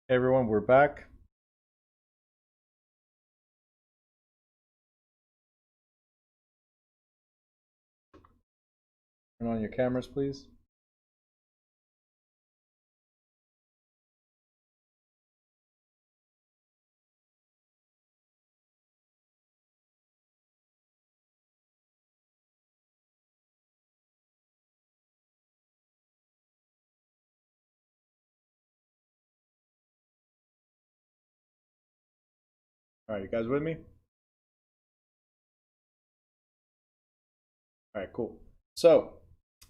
Hey everyone, we're back. Turn on your cameras, please. All right, you guys with me? All right, cool. So,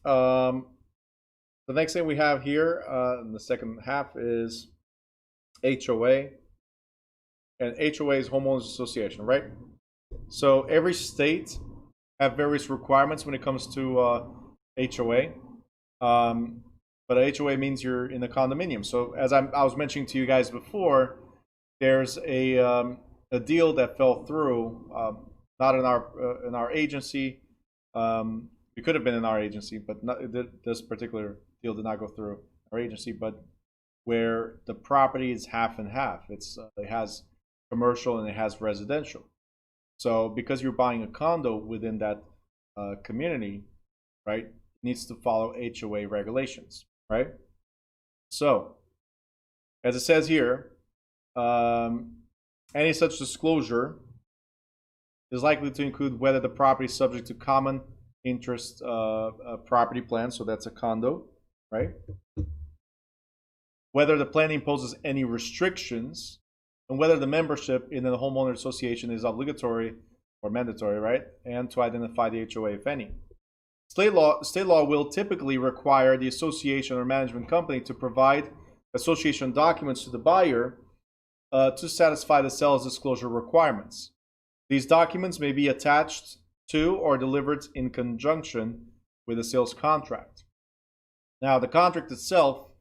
the next thing we have here in the second half is HOA. And HOA is homeowners association, right? So every state have various requirements when it comes to HOA. But a HOA means you're in a condominium. So as I was mentioning to you guys before, there's a deal that fell through, not in our agency. It could have been in our agency, but not, this particular deal did not go through our agency. But where the property is half and half, it has commercial and it has residential. So because you're buying a condo within that community, right, it needs to follow HOA regulations, right? So as it says here, any such disclosure is likely to include whether the property is subject to common interest property plan, so that's a condo, right? Whether the plan imposes any restrictions, and whether the membership in the homeowner association is obligatory or mandatory, right? And to identify the HOA, if any. State law will typically require the association or management company to provide association documents to the buyer to satisfy the seller's disclosure requirements. These documents may be attached to or delivered in conjunction with a sales contract. Now, the contract itself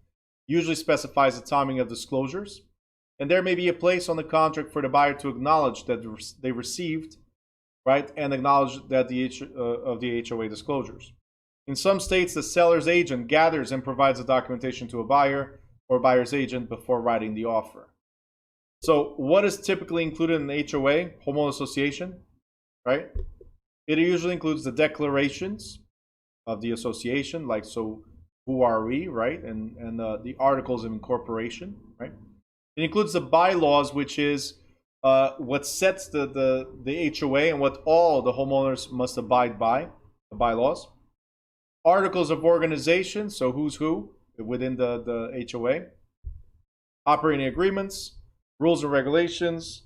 usually specifies the timing of disclosures, and there may be a place on the contract for the buyer to acknowledge that they received, right, and acknowledge that of the HOA disclosures. In some states, the seller's agent gathers and provides the documentation to a buyer or buyer's agent before writing the offer. So what is typically included in the HOA, homeowner association, right? It usually includes the declarations of the association, like, so who are we, right? And the articles of incorporation, right? It includes the bylaws, which is what sets the HOA and what all the homeowners must abide by, the bylaws. Articles of organization, so who's who within the HOA. Operating agreements, rules and regulations,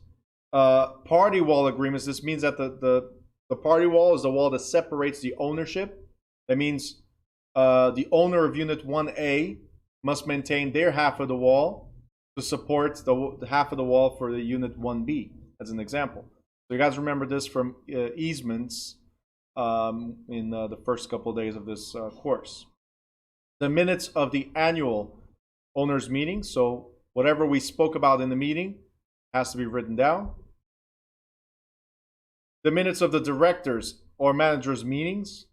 party wall agreements. This means that the party wall is the wall that separates the ownership. That means the owner of Unit 1A must maintain their half of the wall to support the half of the wall for the Unit 1B, as an example. So you guys remember this from easements in the first couple of days of this course. The minutes of the annual owners meeting, so whatever we spoke about in the meeting has to be written down. The minutes of the directors or managers meetings.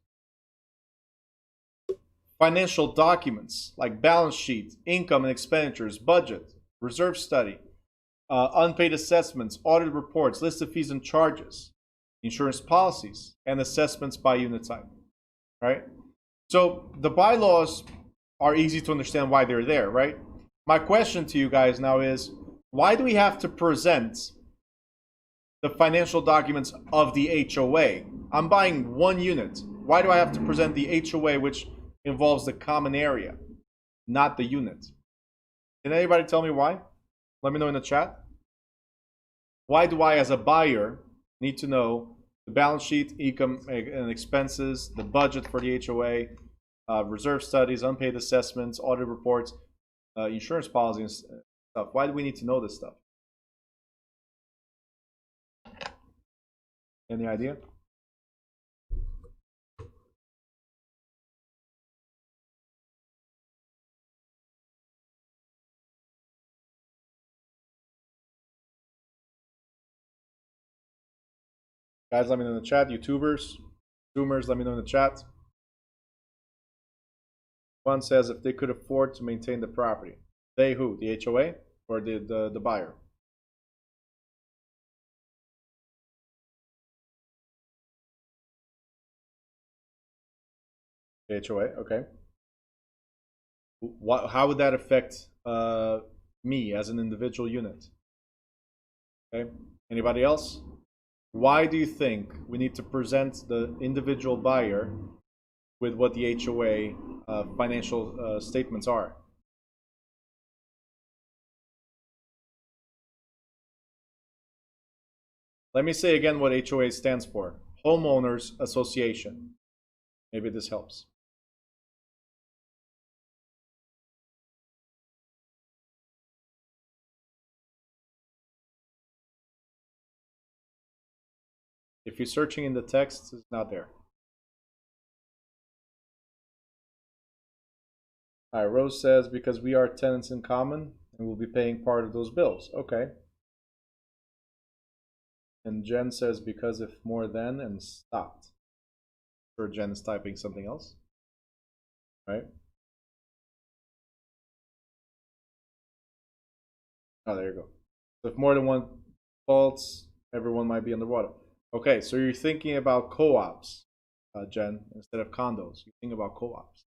Financial documents like balance sheet, income and expenditures, budget, reserve study, unpaid assessments, audit reports, list of fees and charges, insurance policies, and assessments by unit type. Right? So the bylaws are easy to understand why they're there, right? My question to you guys now is, why do we have to present the financial documents of the HOA? I'm buying one unit. Why do I have to present the HOA, which involves the common area, not the unit? Can anybody tell me why? Let me know in the chat. Why do I, as a buyer, need to know the balance sheet, income and expenses, the budget for the HOA, reserve studies, unpaid assessments, audit reports, insurance policies and stuff? Why do we need to know this stuff? Any idea? Guys, let me know in the chat. YouTubers, Zoomers, let me know in the chat. One says if they could afford to maintain the property. They who? The HOA? or the buyer? The HOA, okay. How would that affect me as an individual unit? Okay. Anybody else? Why do you think we need to present the individual buyer with what the HOA financial statements are? Let me say again what HOA stands for. Homeowners Association. Maybe this helps. If you're searching in the text, it's not there. All right, Rose says, because we are tenants in common and we'll be paying part of those bills. Okay. And Jen says, because if more than, and stopped. Sure, Jen is typing something else. Right? Oh, there you go. So if more than one faults, everyone might be underwater. Okay, so you're thinking about co-ops, Jen, instead of condos. You think about co-ops.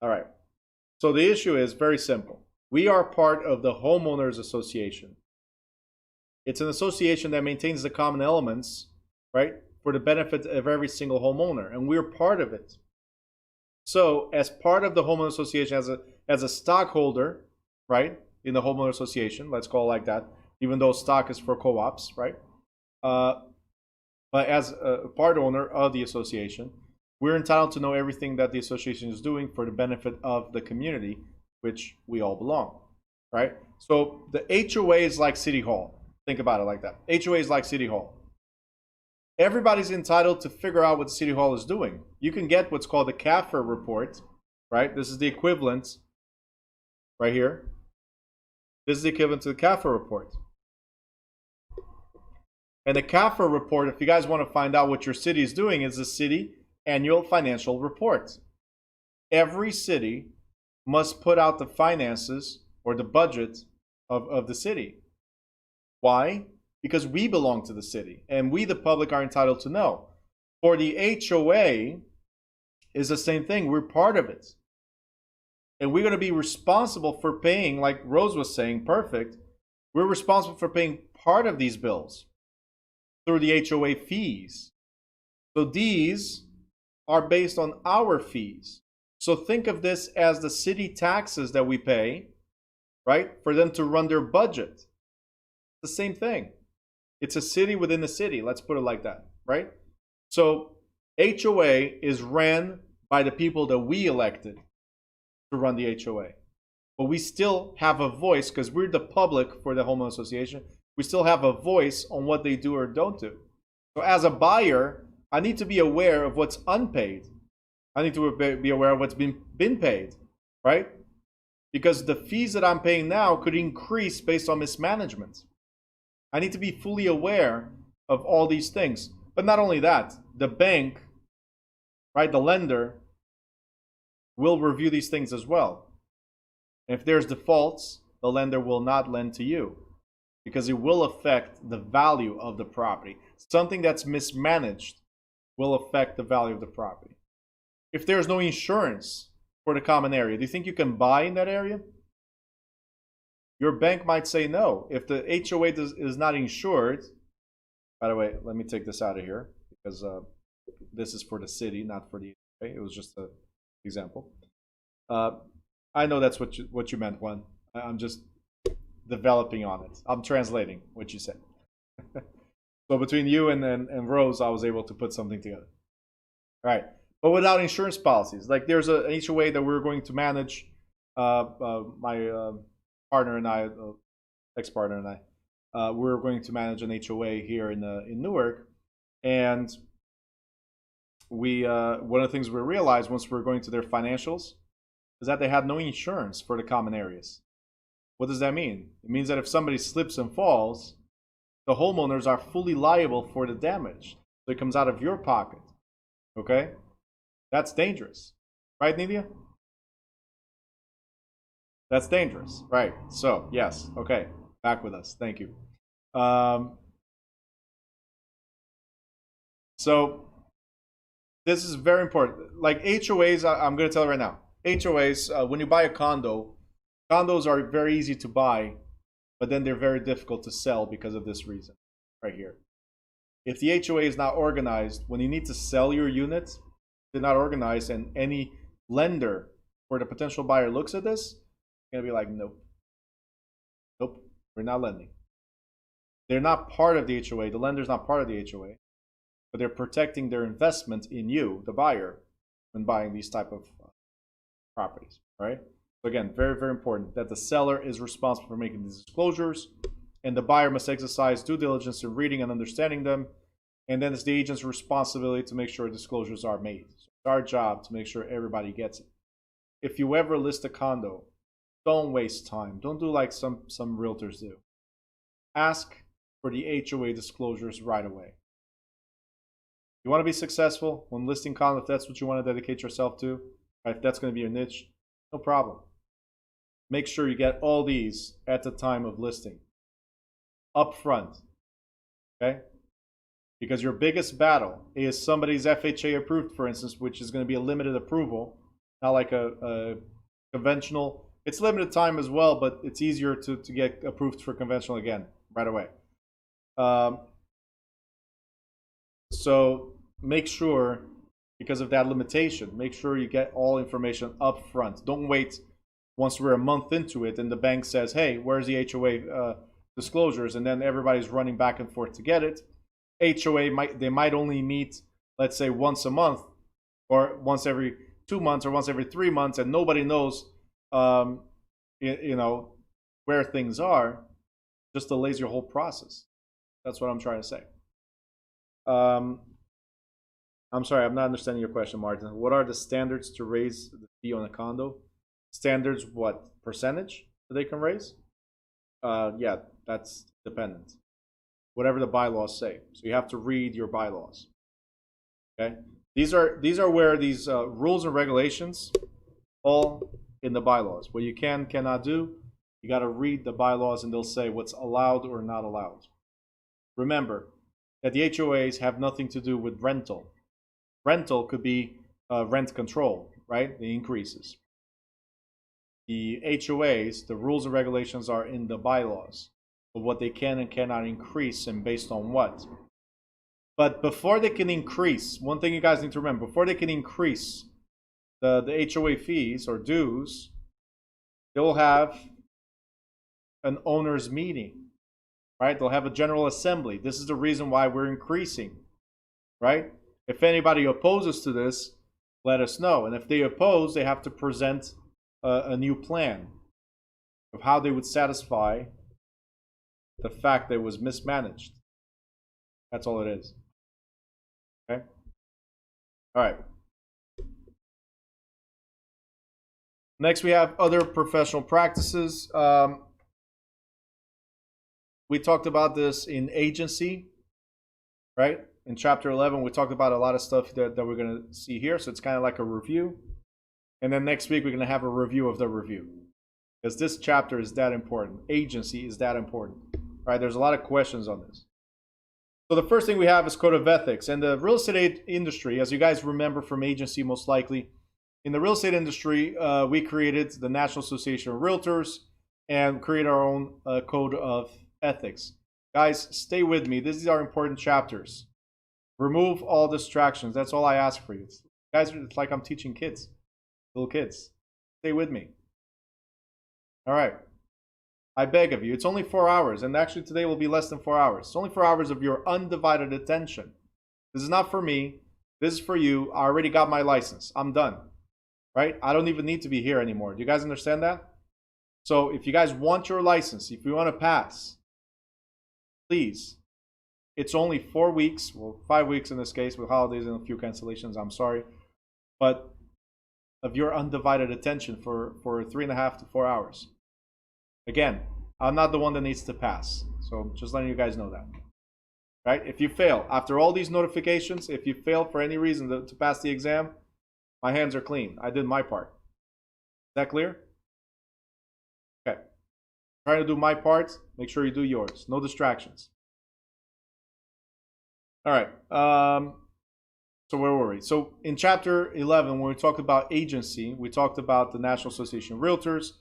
All right. So the issue is very simple. We are part of the Homeowners Association. It's an association that maintains the common elements, right, for the benefit of every single homeowner, and we're part of it. So, as part of the homeowner association, as a stockholder, right, in the homeowner association, let's call it like that, even though stock is for co-ops, right? But as a part owner of the association, we're entitled to know everything that the association is doing for the benefit of the community, which we all belong, right? So the HOA is like City Hall. Think about it like that. HOA is like City Hall. Everybody's entitled to figure out what the City Hall is doing. You can get what's called the CAFR report, right? This is the equivalent right here. This is the equivalent to the CAFR report. And the CAFR report, if you guys want to find out what your city is doing, is the city annual financial report. Every city must put out the finances or the budget of the city. Why? Because we belong to the city and we, the public, are entitled to know. For the HOA, is the same thing. We're part of it. And we're going to be responsible for paying, like Rose was saying, perfect. We're responsible for paying part of these bills through the HOA fees. So these are based on our fees. So think of this as the city taxes that we pay, right, for them to run their budget. It's the same thing. It's a city within a city. Let's put it like that, right? So HOA is ran by the people that we elected to run the HOA. But we still have a voice because we're the public for the homeowner association. We still have a voice on what they do or don't do. So as a buyer, I need to be aware of what's unpaid. I need to be aware of what's been paid, right? Because the fees that I'm paying now could increase based on mismanagement. I need to be fully aware of all these things. But not only that, the bank, right, the lender, will review these things as well. And if there's defaults, the lender will not lend to you because it will affect the value of the property. Something that's mismanaged will affect the value of the property. If there's no insurance for the common area, do you think you can buy in that area? Your bank might say no. If the HOA is not insured, by the way, let me take this out of here because this is for the city, not for the HOA. It was just an example. I know that's what you meant, Juan. I'm just developing on it. I'm translating what you said. So between you and Rose, I was able to put something together. All right. But without insurance policies, like there's an HOA that we're going to manage, my partner and I, ex-partner and I, we're going to manage an HOA here in Newark, and we one of the things we realized once we were going to their financials is that they had no insurance for the common areas. What does that mean? It means that if somebody slips and falls, the homeowners are fully liable for the damage. So it comes out of your pocket. Okay? That's dangerous. Right, Nidia? That's dangerous, right? So yes, okay, back with us. Thank you. Um, so this is very important. Like HOAs, I'm going to tell you right now. HOAs, when you buy a condo, condos are very easy to buy, but then they're very difficult to sell because of this reason, right here. If the HOA is not organized, when you need to sell your unit, they're not organized, and any lender or the potential buyer looks at this, they're gonna be like, nope, nope, we're not lending. They're not part of the HOA. The lender's not part of the HOA, but they're protecting their investment in you, the buyer, when buying these type of properties, right? So again, very, very important that the seller is responsible for making these disclosures, and the buyer must exercise due diligence in reading and understanding them, and then it's the agent's responsibility to make sure disclosures are made. So it's our job to make sure everybody gets it. If you ever list a condo, don't waste time. Don't do like some realtors do. Ask for the HOA disclosures right away. You want to be successful when listing condo, if that's what you want to dedicate yourself to, right, if that's going to be your niche, no problem. Make sure you get all these at the time of listing, up front, okay? Because your biggest battle is somebody's FHA approved, for instance, which is going to be a limited approval, not like a conventional. It's limited time as well, but it's easier to get approved for conventional again right away. So make sure, because of that limitation, make sure you get all information up front. Don't wait once we're a month into it and the bank says, hey, where's the HOA disclosures? And then everybody's running back and forth to get it. HOA might only meet, let's say, once a month, or once every 2 months, or once every 3 months, and nobody knows, you know, where things are. Just delays your whole process. That's what I'm trying to say. I'm sorry, I'm not understanding your question, Martin. What are the standards to raise the fee on a condo? Standards, what percentage that they can raise? Yeah, that's dependent. Whatever the bylaws say. So you have to read your bylaws. Okay, these are where these rules and regulations all in the bylaws. What you cannot do, you got to read the bylaws, and they'll say what's allowed or not allowed. Remember that the HOAs have nothing to do with rental. Rental could be rent control, right? The increases. The HOAs, the rules and regulations are in the bylaws of what they can and cannot increase and based on what. But before they can increase, one thing you guys need to remember, before they can increase the HOA fees or dues, they'll have an owners meeting, right? They'll have a general assembly. This is the reason why we're increasing, right? If anybody opposes to this, let us know. And if they oppose, they have to present a new plan of how they would satisfy the fact that it was mismanaged. That's all it is. Okay? All right. Next, we have other professional practices. We talked about this in agency, right? In chapter 11, we talked about a lot of stuff that we're going to see here. So it's kind of like a review. And then next week, we're going to have a review of the review. Because this chapter is that important. Agency is that important. Right? There's a lot of questions on this. So the first thing we have is code of ethics. And the real estate industry, as you guys remember from agency most likely, in the real estate industry, we created the National Association of Realtors and created our own code of ethics. Guys, stay with me. These are important chapters. Remove all distractions. That's all I ask for you. Guys, it's like I'm teaching kids, little kids. Stay with me. All right. I beg of you. It's only 4 hours, and actually today will be less than 4 hours. It's only 4 hours of your undivided attention. This is not for me. This is for you. I already got my license. I'm done. Right? I don't even need to be here anymore. Do you guys understand that? So if you guys want your license, if you want to pass, please. It's only 4 weeks, well, 5 weeks in this case, with holidays and a few cancellations. I'm sorry. But of your undivided attention for 3.5 to 4 hours. Again, I'm not the one that needs to pass. So just letting you guys know that. Right? If you fail, after all these notifications, if you fail for any reason to pass the exam, my hands are clean. I did my part. Is that clear? trying to do my part. Make sure you do yours. No distractions. All right. So where were we? So in chapter 11, when we talked about agency, we talked about the National Association of Realtors.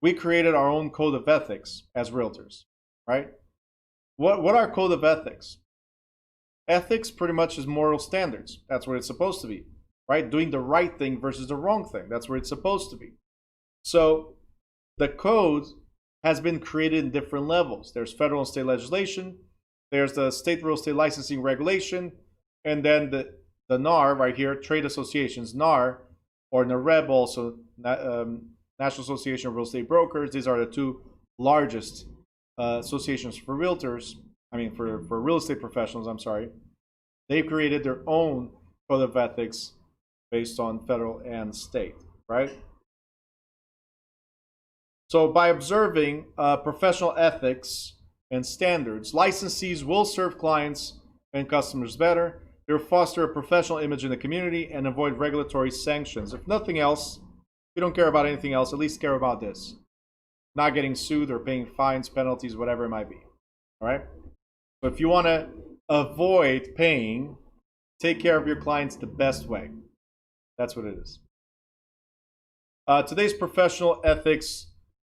We created our own code of ethics as realtors, right? What are code of ethics? Ethics pretty much is moral standards. That's what it's supposed to be, right? Doing the right thing versus the wrong thing. That's what it's supposed to be. So the code has been created in different levels. There's federal and state legislation. There's the state real estate licensing regulation. And then the NAR right here, trade associations, NAR, or NAREB also, National Association of Real Estate Brokers. These are the two largest associations for realtors. I mean, for real estate professionals, I'm sorry. They've created their own code of ethics based on federal and state, right? So by observing professional ethics and standards, licensees will serve clients and customers better. They'll foster a professional image in the community and avoid regulatory sanctions. If nothing else, you don't care about anything else, at least care about this. Not getting sued or paying fines, penalties, whatever it might be. All right? So if you want to avoid paying, take care of your clients the best way. That's what it is. Today's professional ethics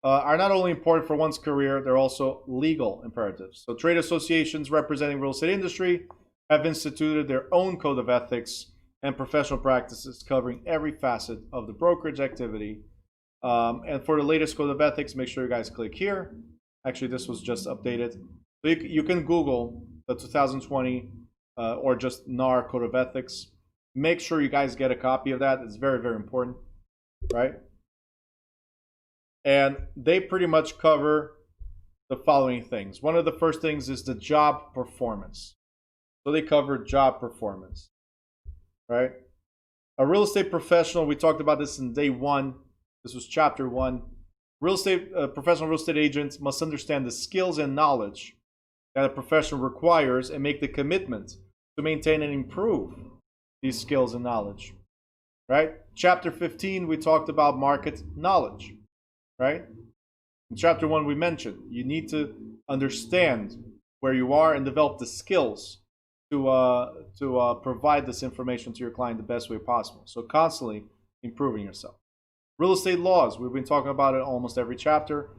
are not only important for one's career, they're also legal imperatives. So trade associations representing real estate industry have instituted their own code of ethics and professional practices covering every facet of the brokerage activity. And for the latest code of ethics, make sure you guys click here. Actually, this was just updated. So you can Google the 2020 or just NAR code of ethics. Make sure you guys get a copy of that. It's very, very important, right? And they pretty much cover the following things. One of the first things is the job performance. So they cover job performance, right? A real estate professional, we talked about this in day one. This was chapter 1. Professional real estate agents must understand the skills and knowledge that a profession requires and make the commitment to maintain and improve these skills and knowledge, right? Chapter 15, we talked about market knowledge, right? In chapter 1, we mentioned you need to understand where you are and develop the skills to provide this information to your client the best way possible. So constantly improving yourself. Real estate laws, we've been talking about it almost every chapter,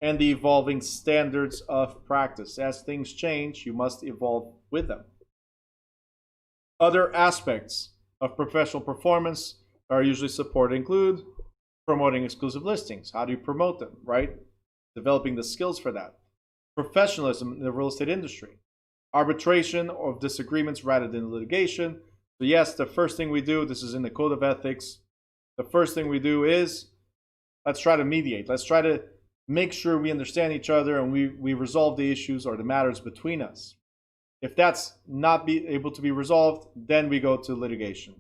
and the evolving standards of practice. As things change, you must evolve with them. Other aspects of professional performance are usually supported include promoting exclusive listings. How do you promote them, right? Developing the skills for that. Professionalism in the real estate industry. Arbitration of disagreements rather than litigation. So yes, the first thing we do, this is in the code of ethics, the first thing we do is let's try to mediate. Let's try to make sure we understand each other and we resolve the issues or the matters between us. If that's not able to be resolved, then we go to litigation.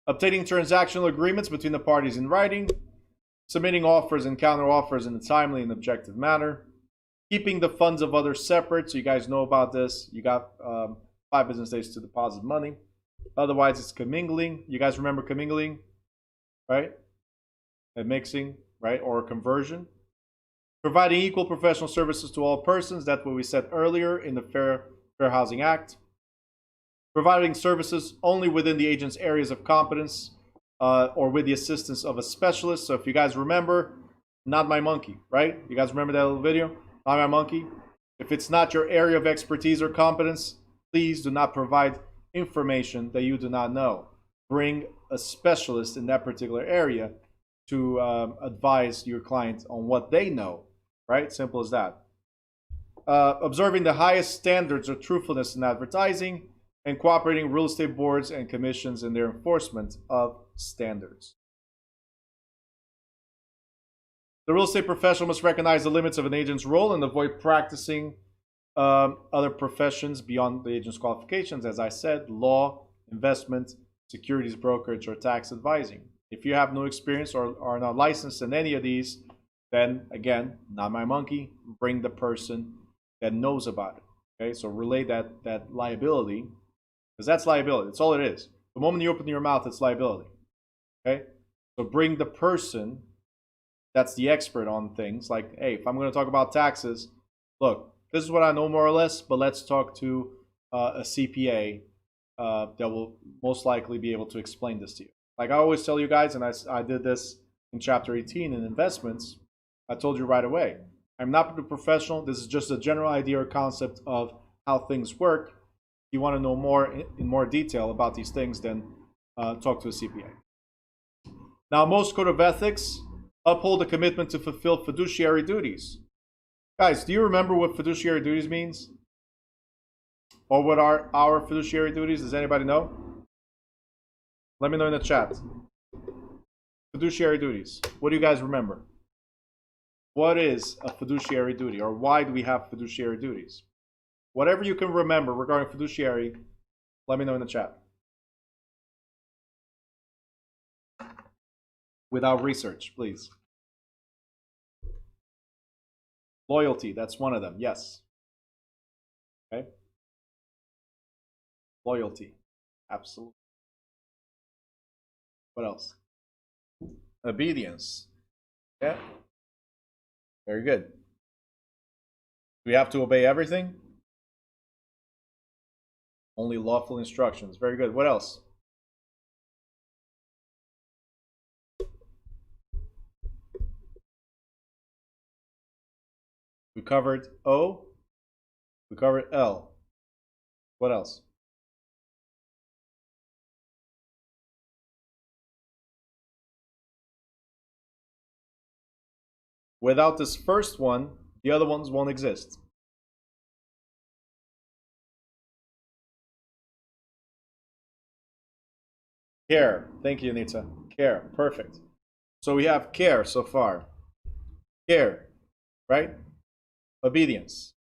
Obtaining transactional agreements between the parties in writing. Submitting offers and counter-offers in a timely and objective manner. Keeping the funds of others separate, so you guys know about this. You got 5 business days to deposit money. Otherwise, it's commingling. You guys remember commingling, right? And mixing, right? Or conversion. Providing equal professional services to all persons. That's what we said earlier in the Fair Housing Act. Providing services only within the agent's areas of competence or with the assistance of a specialist. So if you guys remember, not my monkey, right? You guys remember that little video? Not my monkey. If it's not your area of expertise or competence, please do not provide information that you do not know. Bring a specialist in that particular area to advise your client on what they know, right? Simple as that. Observing the highest standards of truthfulness in advertising and cooperating real estate boards and commissions in their enforcement of standards. The real estate professional must recognize the limits of an agent's role and avoid practicing other professions beyond the agent's qualifications. As I said, law, investment, securities brokerage, or tax advising. If you have no experience or are not licensed in any of these, then again, not my monkey. Bring the person that knows about it. Okay, so relay that liability, because that's liability. That's all it is. The moment you open your mouth, it's liability. Okay, so bring the person that's the expert on things. Like, hey, if I'm going to talk about taxes, look, this is what I know more or less, but let's talk to a CPA that will most likely be able to explain this to you. Like I always tell you guys, and I did this in chapter 18 in investments, I told you right away, I'm not a professional. This is just a general idea or concept of how things work. If you want to know more in more detail about these things, then talk to a CPA. Now, most code of ethics uphold a commitment to fulfill fiduciary duties. Guys, do you remember what fiduciary duties means? Or what are our fiduciary duties? Does anybody know? Let me know in the chat. Fiduciary duties. What do you guys remember? What is a fiduciary duty, or why do we have fiduciary duties? Whatever you can remember regarding fiduciary, let me know in the chat. Without research, please. Loyalty, that's one of them, yes. Okay. Loyalty, absolutely. What else? Obedience. Yeah. Very good. Do we have to obey everything? Only lawful instructions. Very good. What else? We covered O. We covered L. What else? Without this first one, the other ones won't exist. Care. Thank you, Anita. Care. Perfect. So we have care so far. Care, right? Obedience.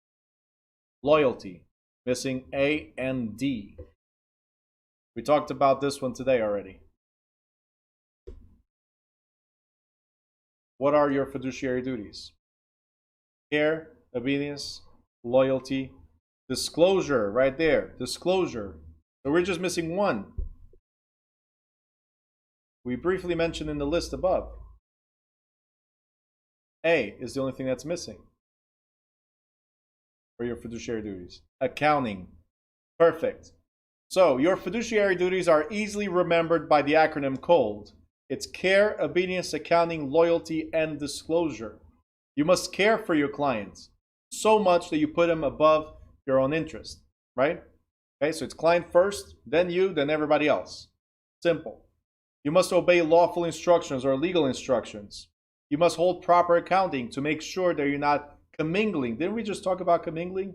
Loyalty. Missing A and D. We talked about this one today already. What are your fiduciary duties? Care, obedience, loyalty, disclosure, right there. Disclosure. So we're just missing one. We briefly mentioned in the list above. A is the only thing that's missing for your fiduciary duties. Accounting. Perfect. So your fiduciary duties are easily remembered by the acronym COLD. It's care, obedience, accounting, loyalty, and disclosure. You must care for your clients so much that you put them above your own interest, right? Okay, so it's client first, then you, then everybody else. Simple. You must obey lawful instructions or legal instructions. You must hold proper accounting to make sure that you're not commingling. Didn't we just talk about commingling,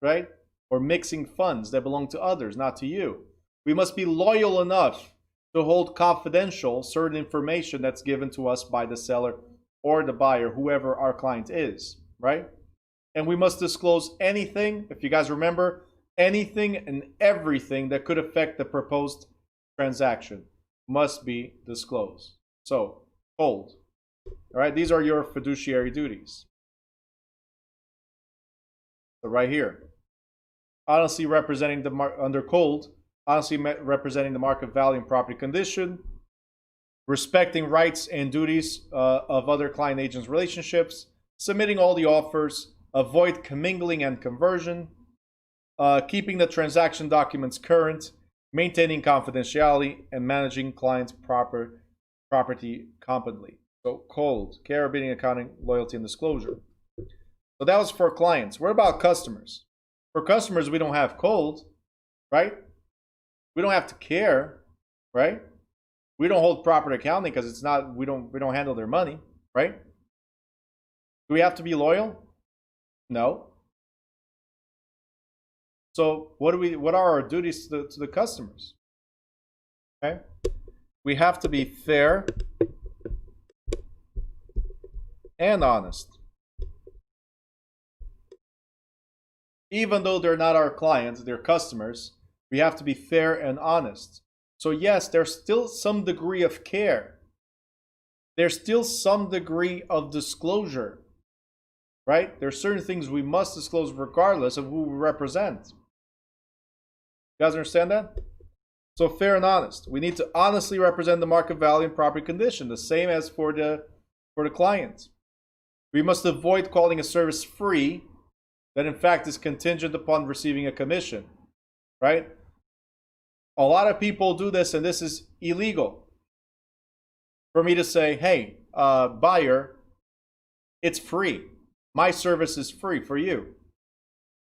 right? Or mixing funds that belong to others, not to you. We must be loyal enough to hold confidential certain information that's given to us by the seller or the buyer, whoever our client is, right? And we must disclose anything, if you guys remember, anything and everything that could affect the proposed transaction must be disclosed. So, hold. All right, these are your fiduciary duties. So right here, honestly representing the under COLD, honestly representing the market value and property condition, respecting rights and duties of other client agents relationships, submitting all the offers, avoid commingling and conversion, keeping the transaction documents current, maintaining confidentiality, and managing clients' property competently. So COLD, care, obedience, accounting, loyalty, and disclosure. So that was for clients. What about customers? For customers, we don't have COLD, right? We don't have to care, right? We don't hold proper accounting because it's not, we don't handle their money, right? Do we have to be loyal? No. So what are our duties to the customers? Okay? We have to be fair and honest. Even though they're not our clients, they're customers, we have to be fair and honest. So yes, there's still some degree of care. There's still some degree of disclosure, right? There's certain things we must disclose regardless of who we represent. You guys understand that? So fair and honest. We need to honestly represent the market value and property condition, the same as for the for the client. We must avoid calling a service free that in fact is contingent upon receiving a commission, right? A lot of people do this, and this is illegal. For me to say, hey, buyer, it's free. My service is free for you.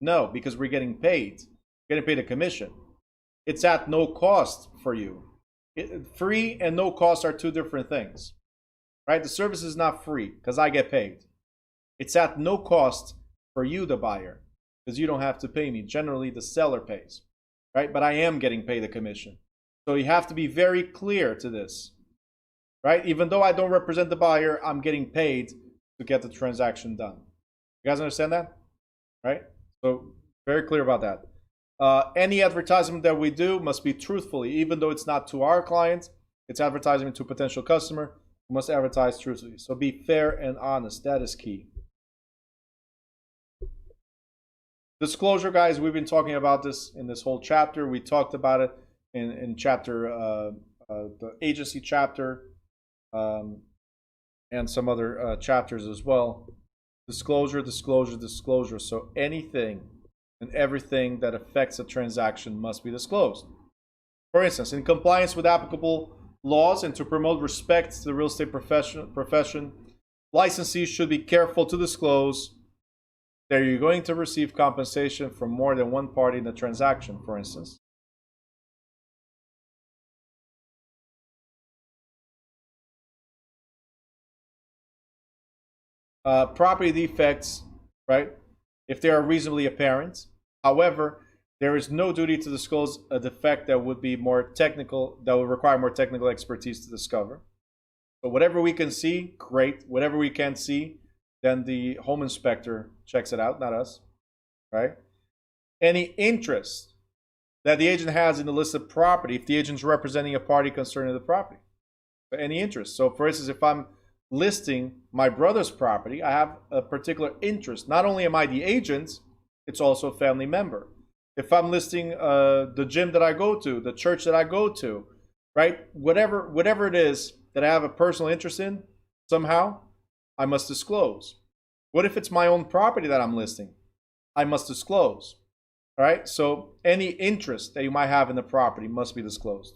No, because we're getting paid. We're getting paid a commission. It's at no cost for you. Free and no cost are two different things, right? The service is not free because I get paid. It's at no cost for you, the buyer, because you don't have to pay me. Generally, the seller pays, right? But I am getting paid a commission. So you have to be very clear to this, right? Even though I don't represent the buyer, I'm getting paid to get the transaction done. You guys understand that? Right? So very clear about that. Any advertisement that we do must be truthfully, even though it's not to our clients, it's advertising to a potential customer. We must advertise truthfully. So be fair and honest. That is key. Disclosure, guys, we've been talking about this in this whole chapter. We talked about it in chapter, the agency chapter, and some other chapters as well. Disclosure, disclosure, disclosure. So anything and everything that affects a transaction must be disclosed. For instance, in compliance with applicable laws and to promote respect to the real estate profession, licensees should be careful to disclose that you're going to receive compensation from more than one party in the transaction, for instance. Property defects, right, if they are reasonably apparent. However, there is no duty to disclose a defect that would be more technical, that would require more technical expertise to discover. So whatever we can see, great. Whatever we can't see, then the home inspector checks it out, not us, right? Any interest that the agent has in the listed property, if the agent's representing a party concerning the property, any interest. So for instance, if I'm listing my brother's property, I have a particular interest. Not only am I the agent, it's also a family member. If I'm listing the gym that I go to, the church that I go to, right? Whatever it is that I have a personal interest in, somehow, I must disclose. What if it's my own property that I'm listing? I must disclose. All right? So any interest that you might have in the property must be disclosed.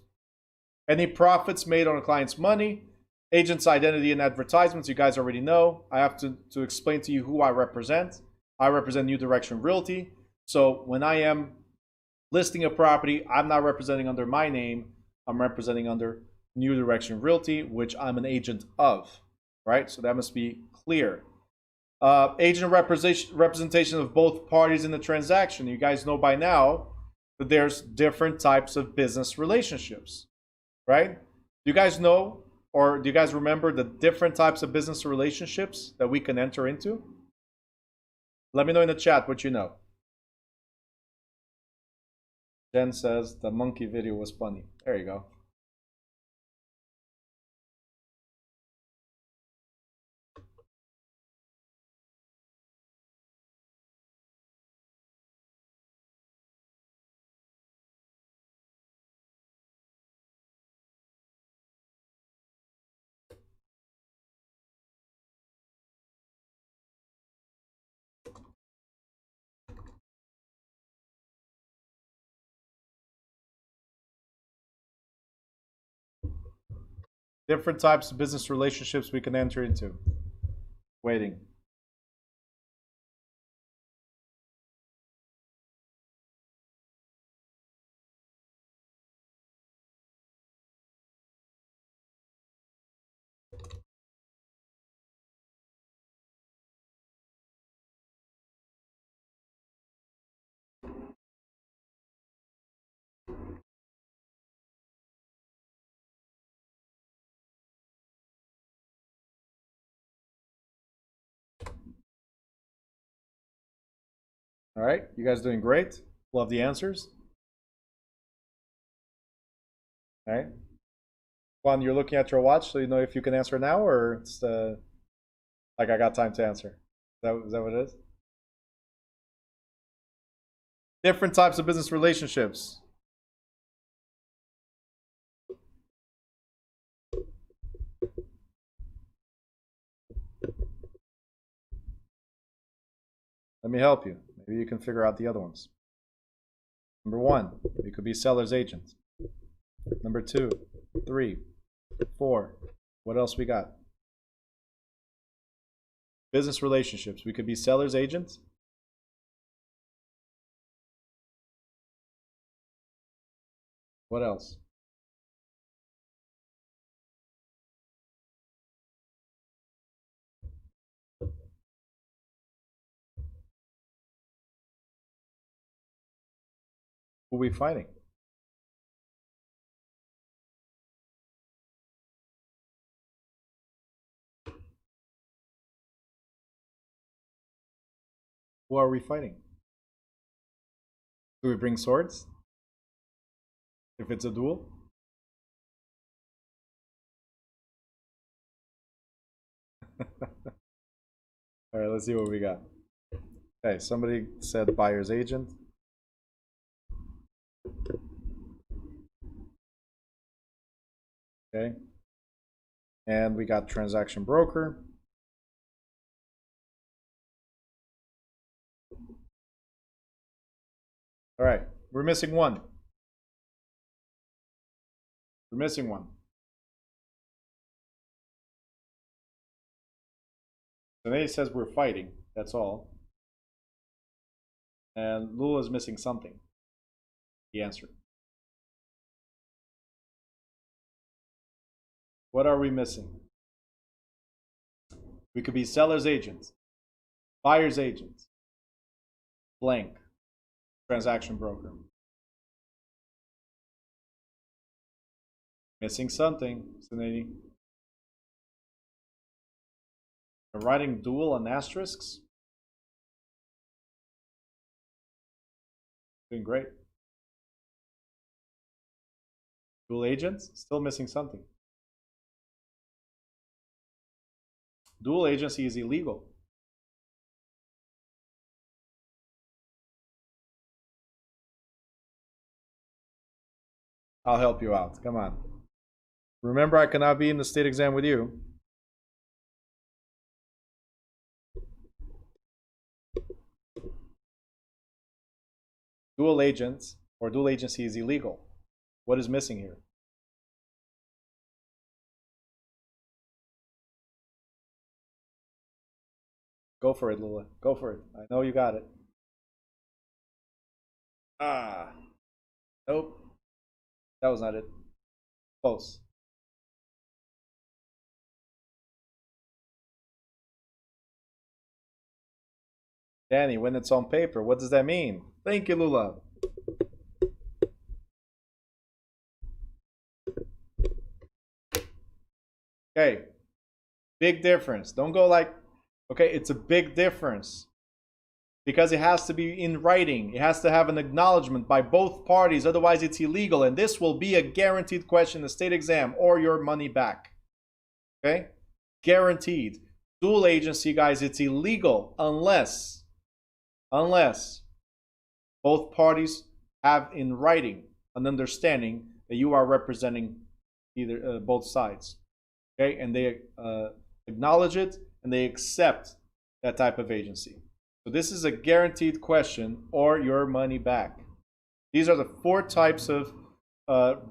Any profits made on a client's money, agent's identity and advertisements, you guys already know. I have to explain to you who I represent. I represent New Direction Realty. So when I am listing a property, I'm not representing under my name. I'm representing under New Direction Realty, which I'm an agent of, right? So that must be clear. Agent representation of both parties in the transaction. You guys know by now that there's different types of business relationships, right? Do you guys know, or do you guys remember the different types of business relationships that we can enter into? Let me know in the chat what you know. Jen says the monkey video was funny. There you go. Different types of business relationships we can enter into. Waiting. All right, you guys doing great. Love the answers. All right. Juan, you're looking at your watch, so you know if you can answer now, or it's like I got time to answer. Is that what it is? Different types of business relationships. Let me help you. Maybe you can figure out the other ones. Number 1, we could be seller's agent. Number 2, 3, 4. What else we got? Business relationships. We could be seller's agent. What else? Who are we fighting? Who are we fighting? Do we bring swords? If it's a duel? All right, let's see what we got. Okay, somebody said buyer's agent. Okay. And we got transaction broker. All right, we're missing one. We're missing one. So then he says we're fighting, that's all. And Lula is missing something. He answered. What are we missing? We could be seller's agent, buyer's agent, blank, transaction broker. Missing something, Suneni. We're writing dual and asterisks. Doing great. Dual agents, still missing something. Dual agency is illegal. I'll help you out. Come on. Remember, I cannot be in the state exam with you. Dual agents or dual agency is illegal. What is missing here? Go for it, Lula. Go for it. I know you got it. Ah. Nope. That was not it. Close. Danny, when it's on paper, what does that mean? Thank you, Lula. Okay. Big difference. Don't go like, okay, it's a big difference. Because it has to be in writing. It has to have an acknowledgement by both parties. Otherwise, it's illegal. And this will be a guaranteed question in the state exam or your money back. Okay? Guaranteed. Dual agency, guys, it's illegal unless both parties have in writing an understanding that you are representing either both sides. Okay? And they acknowledge it and they accept that type of agency. So this is a guaranteed question or your money back. These are the 4 types of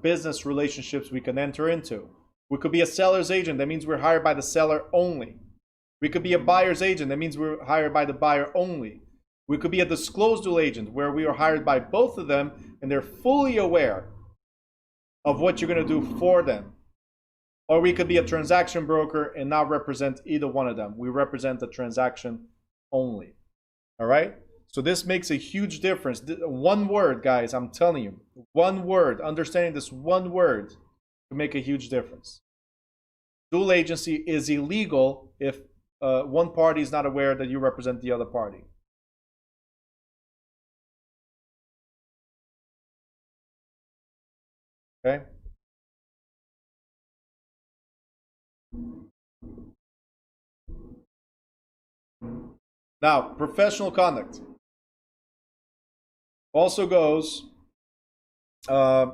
business relationships we can enter into. We could be a seller's agent. That means we're hired by the seller only. We could be a buyer's agent. That means we're hired by the buyer only. We could be a disclosed dual agent where we are hired by both of them and they're fully aware of what you're going to do for them. Or we could be a transaction broker and not represent either one of them. We represent the transaction only. All right? So this makes a huge difference. One word, guys, I'm telling you. One word, understanding this one word can make a huge difference. Dual agency is illegal if one party is not aware that you represent the other party. Okay? Now, professional conduct also goes,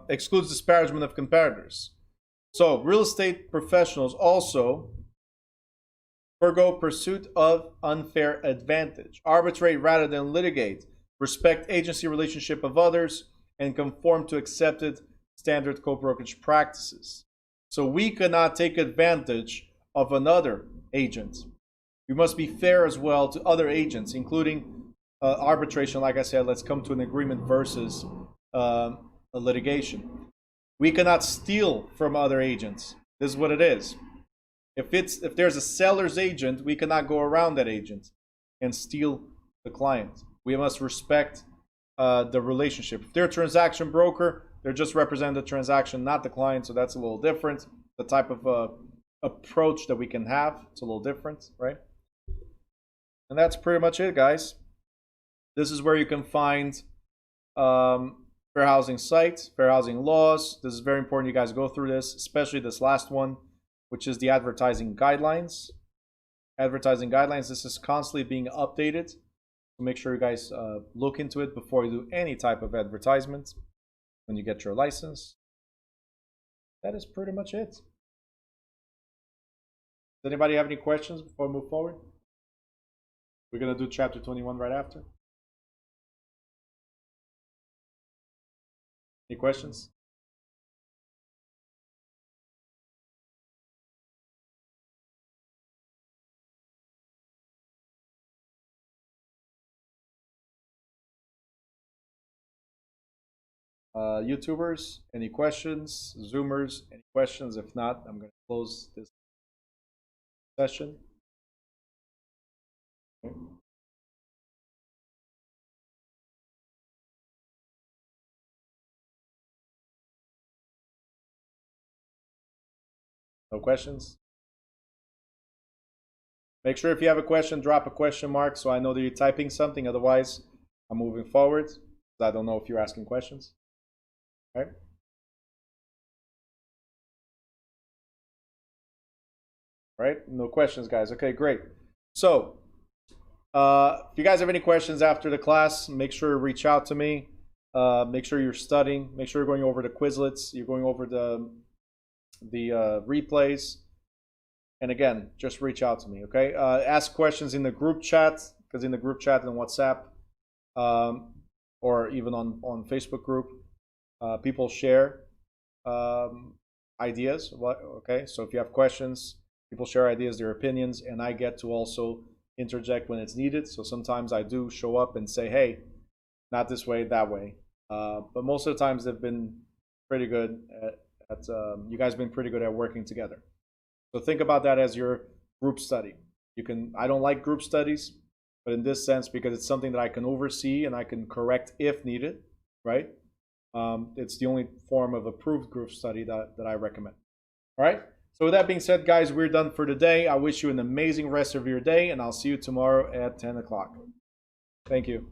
excludes disparagement of competitors. So real estate professionals also Forgo pursuit of unfair advantage. Arbitrate rather than litigate. Respect agency relationship of others and conform to accepted standard co-brokerage practices. So we cannot take advantage of another agent. We must be fair as well to other agents, including arbitration. Like I said, let's come to an agreement versus a litigation. We cannot steal from other agents. This is what it is. If there's a seller's agent, we cannot go around that agent and steal the client. We must respect the relationship. If they're a transaction broker, they're just representing the transaction, not the client. So that's a little different. The type of approach that we can have, it's a little different, right? And that's pretty much it, guys. This is where you can find fair housing sites, fair housing laws. This is very important you guys go through this, especially this last one, which is the advertising guidelines. Advertising guidelines, this is constantly being updated. So make sure you guys look into it before you do any type of advertisement when you get your license. That is pretty much it. Does anybody have any questions before we move forward? We're going to do chapter 21 right after. Any questions? YouTubers, any questions? Zoomers, any questions? If not, I'm going to close this session. Okay. No questions? Make sure if you have a question, drop a question mark so I know that you're typing something. Otherwise, I'm moving forward. I don't know if you're asking questions. All right. All right. No questions, guys. Okay, great. So, if you guys have any questions after the class, make sure to reach out to me. Make sure you're studying. Make sure you're going over the Quizlets. You're going over the replays. And again, just reach out to me, okay? Ask questions in the group chat, because in the group chat and WhatsApp, or even on Facebook group, people share ideas, okay? So if you have questions, people share ideas, their opinions, and I get to also interject when it's needed. So sometimes I do show up and say, hey, not this way, that way. But most of the times they've been pretty good at you guys have been pretty good at working together. So think about that as your group study. I don't like group studies, but in this sense, because it's something that I can oversee and I can correct if needed, right? It's the only form of approved group study that I recommend. All right? So with that being said, guys, we're done for today. I wish you an amazing rest of your day, and I'll see you tomorrow at 10 o'clock. Thank you.